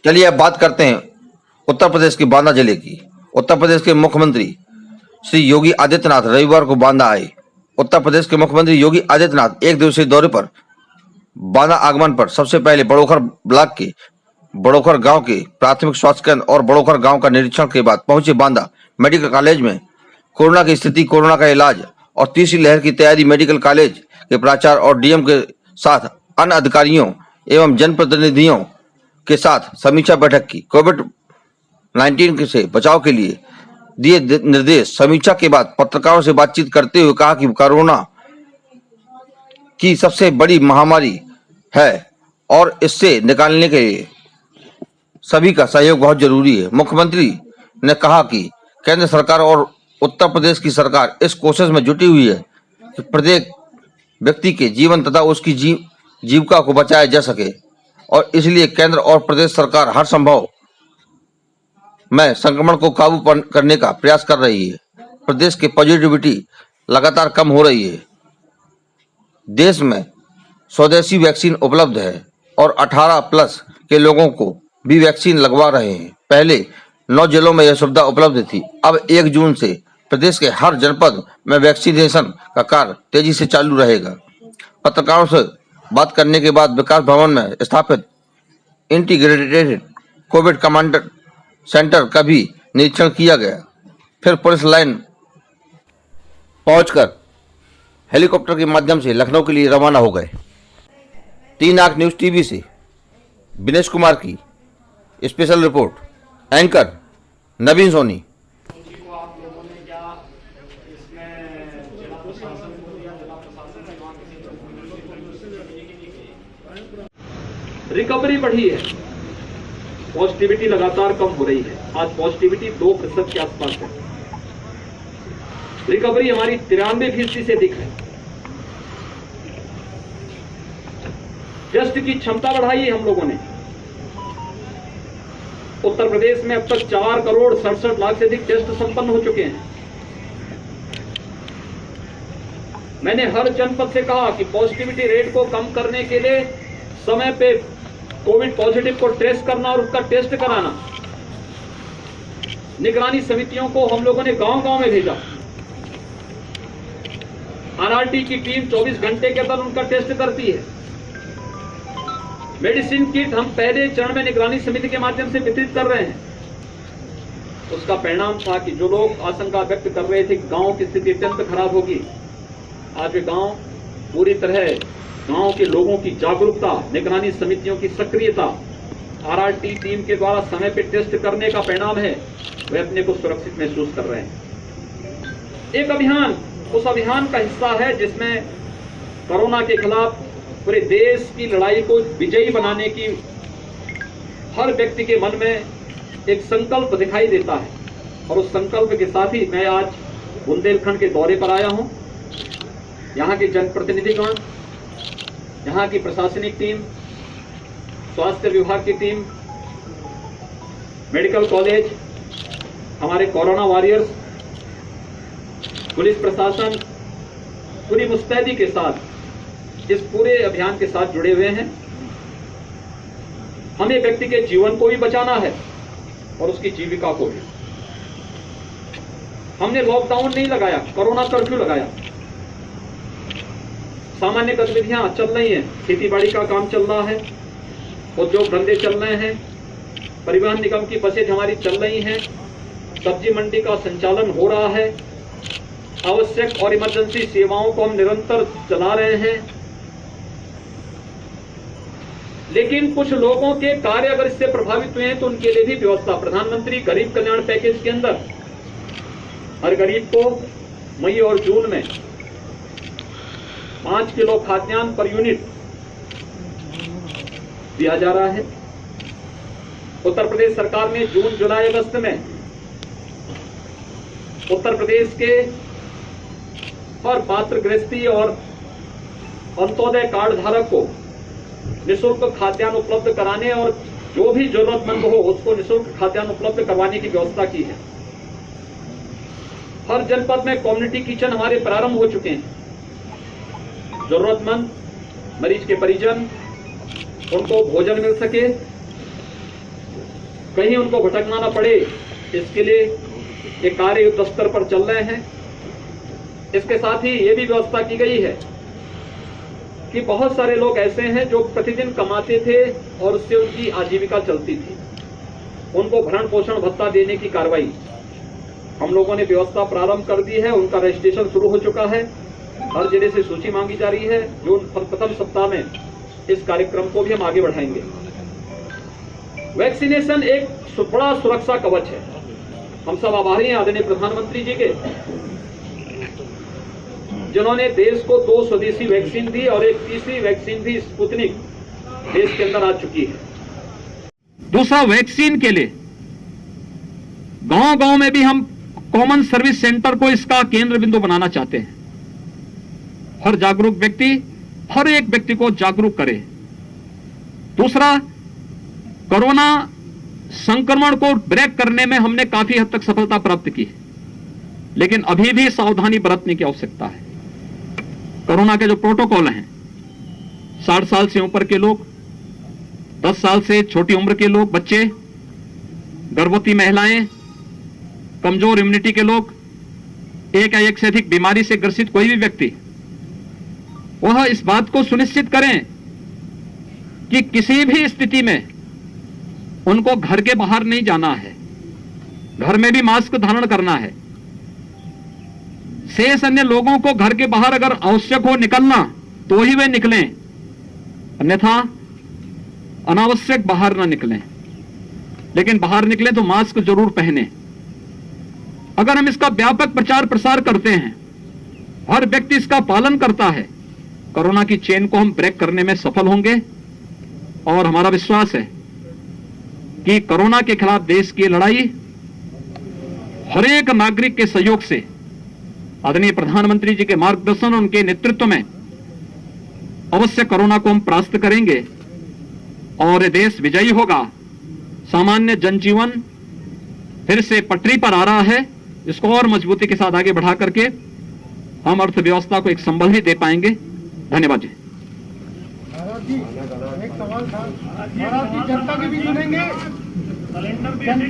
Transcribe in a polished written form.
चलिए अब बात करते हैं उत्तर प्रदेश के बांदा जिले की। उत्तर प्रदेश के मुख्यमंत्री श्री योगी आदित्यनाथ रविवार को बांदा आए। उत्तर प्रदेश के मुख्यमंत्री योगी आदित्यनाथ एक दिवसीय दौरे पर बांदा आगमन पर सबसे पहले बड़ोखर ब्लॉक के बड़ोखर गांव के प्राथमिक स्वास्थ्य केंद्र और बड़ोखर गांव का निरीक्षण के बाद पहुंचे बांदा मेडिकल कॉलेज में कोरोना की स्थिति, कोरोना का इलाज और तीसरी लहर की तैयारी मेडिकल कॉलेज के प्राचार्य और डीएम के साथ अन्य अधिकारियों एवं जनप्रतिनिधियों के साथ समीक्षा बैठक की। कोविड-19 से बचाव के लिए दिए निर्देश। समीक्षा के बाद पत्रकारों से बातचीत करते हुए कहा कि कोरोना की सबसे बड़ी महामारी है और इससे निकालने के लिए सभी का सहयोग बहुत जरूरी है। मुख्यमंत्री ने कहा कि केंद्र सरकार और उत्तर प्रदेश की सरकार इस कोशिश में जुटी हुई है कि प्रत्येक व्यक्ति के जीवन तथा उसकी जीविका को बचाया जा सके और इसलिए केंद्र और प्रदेश सरकार हर संभव में संक्रमण को काबू करने का प्रयास कर रही है। प्रदेश की पॉजिटिविटी लगातार कम हो रही है। देश में स्वदेशी वैक्सीन उपलब्ध है और 18+ के लोगों को भी वैक्सीन लगवा रहे हैं। पहले 9 जिलों में यह सुविधा उपलब्ध थी। अब 1 जून से प्रदेश के हर जनपद में वैक्सीनेशन का कार्य तेजी से चालू रहेगा। पत्रकारों से बात करने के बाद विकास भवन में स्थापित इंटीग्रेटेड कोविड कमांड सेंटर का भी निरीक्षण किया गया। फिर पुलिस लाइन पहुंचकर हेलीकॉप्टर के माध्यम से लखनऊ के लिए रवाना हो गए। 3 आंख न्यूज टीवी से विनेश कुमार की स्पेशल रिपोर्ट। एंकर नवीन सोनी। रिकवरी बढ़ी है, पॉजिटिविटी लगातार कम हो रही है। आज पॉजिटिविटी 2% के आसपास है। रिकवरी हमारी 93% से अधिक है। टेस्ट की क्षमता बढ़ाई है हम लोगों ने। उत्तर प्रदेश में अब तक 4,67,00,000 से अधिक टेस्ट संपन्न हो चुके हैं। मैंने हर जनपद से कहा कि पॉजिटिविटी रेट को कम करने के लिए समय पे कोविड पॉजिटिव को ट्रेस करना और उसका टेस्ट कराना। निगरानी समितियों को हम लोगों ने गांव-गांव में भेजा। आरआरटी की टीम 24 घंटे के अंदर उनका टेस्ट करती है। मेडिसिन किट हम पहले चरण में निगरानी समिति के माध्यम से वितरित कर रहे हैं। उसका परिणाम था कि जो लोग आशंका व्यक्त कर रहे थे कि गांव की स्थिति अत्यंत खराब होगी, आज वे गांव पूरी तरह गांव के लोगों की जागरूकता, निगरानी समितियों की सक्रियता, आरआरटी टीम के द्वारा समय पर टेस्ट करने का परिणाम है, वे अपने को सुरक्षित महसूस कर रहे हैं। एक अभियान उस अभियान का हिस्सा है जिसमें कोरोना के खिलाफ पूरे देश की लड़ाई को विजयी बनाने की हर व्यक्ति के मन में एक संकल्प दिखाई देता है। और उस संकल्प के साथ ही मैं आज बुंदेलखंड के दौरे पर आया हूं। यहां के जनप्रतिनिधिगण, यहां की प्रशासनिक टीम, स्वास्थ्य विभाग की टीम, मेडिकल कॉलेज, हमारे कोरोना वॉरियर्स, पुलिस प्रशासन पूरी मुस्तैदी के साथ इस पूरे अभियान के साथ जुड़े हुए हैं। हमें व्यक्ति के जीवन को भी बचाना है और उसकी जीविका को भी। हमने लॉकडाउन नहीं लगाया, कोरोना कर्फ्यू लगाया। सामान्य गतिविधियां चल रही हैं, खेती-बाड़ी का काम चल रहा है, उद्योग धंधे चल रहे हैं, परिवहन निगम की बसें हमारी चल रही हैं, सब्जी मंडी का संचालन हो रहा है, आवश्यक और इमरजेंसी सेवाओं को हम निरंतर चला रहे हैं। लेकिन कुछ लोगों के कार्य अगर इससे प्रभावित हुए हैं तो उनके लिए भी व्यवस्था। प्रधानमंत्री गरीब कल्याण पैकेज के अंदर हर गरीब को मई और जून में 5 किलो खाद्यान्न पर यूनिट दिया जा रहा है। उत्तर प्रदेश सरकार ने जून, जुलाई, अगस्त में उत्तर प्रदेश के हर पात्र गृहस्थी और अंत्योदय कार्ड धारक को निःशुल्क खाद्यान्न उपलब्ध कराने और जो भी जरूरतमंद हो उसको निःशुल्क खाद्यान्न उपलब्ध करवाने की व्यवस्था की है। हर जनपद में कम्युनिटी किचन हमारे प्रारंभ हो चुके हैं। जरूरतमंद मरीज के परिजन उनको भोजन मिल सके, कहीं उनको भटकना न पड़े, इसके लिए एक कार्य युद्ध स्तर पर चल रहे हैं। इसके साथ ही ये भी व्यवस्था की गई है कि बहुत सारे लोग ऐसे हैं जो प्रतिदिन कमाते थे और उससे उनकी आजीविका चलती थी, उनको भरण पोषण भत्ता देने की कार्रवाई हम लोगों ने व्यवस्था प्रारंभ कर दी है। उनका रजिस्ट्रेशन शुरू हो चुका है, हर जिले से सूची मांगी जा रही है। जून प्रथम सप्ताह में इस कार्यक्रम को भी हम आगे बढ़ाएंगे। वैक्सीनेशन एक बड़ा सुरक्षा कवच है। हम सब आभारी हैं आदरणीय प्रधानमंत्री जी के, जिन्होंने देश को 2 स्वदेशी वैक्सीन दी और एक तीसरी वैक्सीन भी स्पुतनिक देश के अंदर आ चुकी है। दूसरा, वैक्सीन के लिए गांव-गांव में भी हम कॉमन सर्विस सेंटर को इसका केंद्र बिंदु बनाना चाहते हैं। हर जागरूक व्यक्ति हर एक व्यक्ति को जागरूक करे। दूसरा, कोरोना संक्रमण को ब्रेक करने में हमने काफी हद तक सफलता प्राप्त की है, लेकिन अभी भी सावधानी बरतने की आवश्यकता है। कोरोना के जो प्रोटोकॉल हैं, 60 साल से ऊपर के लोग, 10 साल से छोटी उम्र के लोग, बच्चे, गर्भवती महिलाएं, कमजोर इम्यूनिटी के लोग, एक या एक से अधिक बीमारी से ग्रसित कोई भी व्यक्ति, वह इस बात को सुनिश्चित करें कि किसी भी स्थिति में उनको घर के बाहर नहीं जाना है, घर में भी मास्क धारण करना है। शेष अन्य लोगों को घर के बाहर अगर आवश्यक हो निकलना तो ही वे निकलें, अन्यथा अनावश्यक बाहर ना निकलें। लेकिन बाहर निकलें तो मास्क जरूर पहने। अगर हम इसका व्यापक प्रचार प्रसार करते हैं, हर व्यक्ति इसका पालन करता है, कोरोना की चेन को हम ब्रेक करने में सफल होंगे। और हमारा विश्वास है कि कोरोना के खिलाफ देश की लड़ाई हर एक नागरिक के सहयोग से, आदरणीय प्रधानमंत्री जी के मार्गदर्शन, उनके नेतृत्व में अवश्य कोरोना को हम परास्त करेंगे और ये देश विजयी होगा। सामान्य जनजीवन फिर से पटरी पर आ रहा है। इसको और मजबूती के साथ आगे बढ़ा करके हम अर्थव्यवस्था को एक संबल भी दे पाएंगे। धन्यवाद जी। एक सवाल था, जनता के भी सुनेंगे।